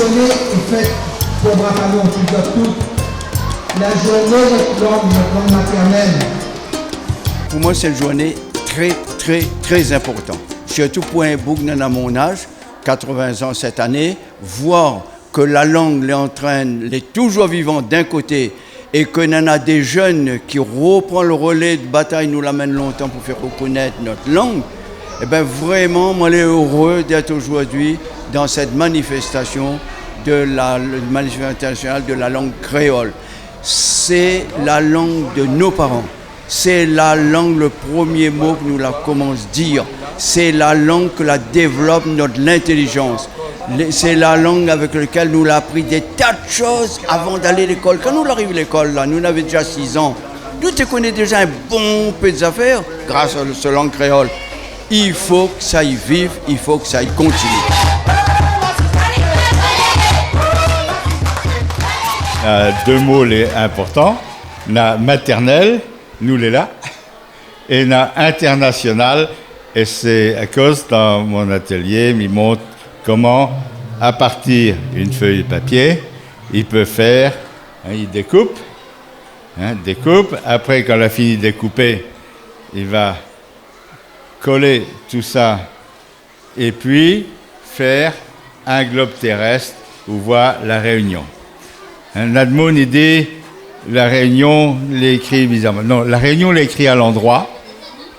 journée est faite pour Bracano, tu dois tout. La journée de notre langue maternelle. Pour moi, c'est une journée très importante. Surtout pour un bouc à mon âge, 80 ans cette année, voir que la langue est toujours vivante d'un côté et qu'on en a des jeunes qui reprennent le relais de bataille, nous l'amènent longtemps pour faire reconnaître notre langue, et bien vraiment, moi, je suis heureux d'être aujourd'hui dans cette manifestation de la manifestation internationale de la langue créole. C'est la langue de nos parents. C'est la langue, le premier mot que nous la commence à dire. C'est la langue que la développe notre intelligence. C'est la langue avec laquelle nous l'a appris des tas de choses avant d'aller à l'école. Quand nous arrivons à l'école, là, nous avions déjà 6 ans. Nous te connaissons déjà un bon peu d'affaires grâce à cette langue créole. Il faut que ça y vive, il faut que ça y continue. Deux mots importants. La maternelle, nous l'est là, et la internationale, et c'est à cause dans mon atelier, il montre comment, à partir d'une feuille de papier, il peut faire, il découpe, après quand il a fini de découper, il va coller tout ça, et puis faire un globe terrestre où voit la Réunion. Nadmoun, il dit, la Réunion l'écrit bizarrement. Non, la Réunion l'écrit à l'endroit.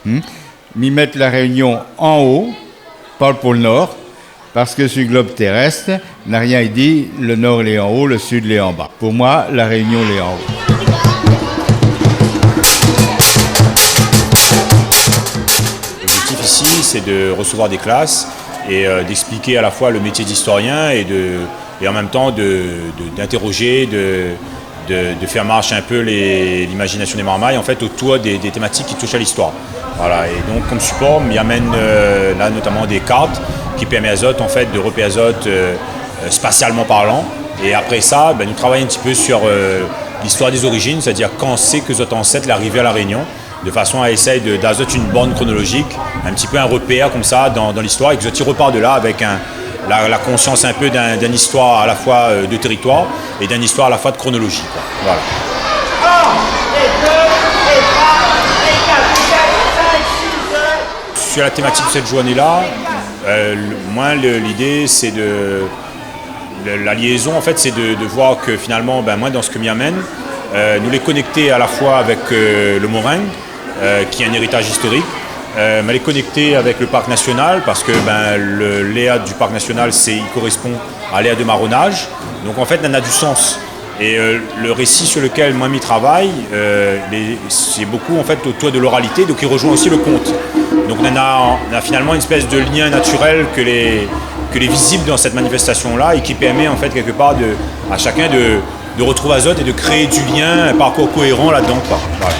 Mais mettre la Réunion en haut, pas le pôle Nord, parce que sur le globe terrestre, n'a rien dit, le Nord il est en haut, le Sud il est en bas. Pour moi, la Réunion il est en haut. L'objectif ici, c'est de recevoir des classes et d'expliquer à la fois le métier d'historien et en même temps d'interroger, de faire marcher un peu l'imagination des marmailles en fait, autour des thématiques qui touchent à l'histoire. Voilà, et donc comme support, il amène là notamment des cartes qui permettent à Zot en fait, de repérer Zot spatialement parlant. Et après ça, nous travaillons un petit peu sur l'histoire des origines, c'est-à-dire quand c'est que Zot ancêtre est arrivé à La Réunion, de façon à essayer d'azoter une borne chronologique, un petit peu un repère comme ça dans l'histoire, et que Zot repart de là avec la conscience un peu d'une histoire à la fois de territoire et d'une histoire à la fois de chronologie. Quoi. Voilà. Sur la thématique de cette journée-là, moi l'idée c'est la liaison en fait c'est de voir que finalement moi dans ce que m'y amène, nous les connecter à la fois avec le Moringue, qui est un héritage historique, mais les connecter avec le parc national parce que l'EA du parc national il correspond à l'EA de marronnage, donc en fait ça a du sens. Et le récit sur lequel moi m'y travaille, c'est beaucoup en fait autour de l'oralité, donc il rejoint aussi le conte. Donc on a finalement une espèce de lien naturel que les visibles dans cette manifestation-là et qui permet en fait quelque part à chacun de retrouver Azot et de créer du lien, un parcours cohérent là-dedans. Voilà.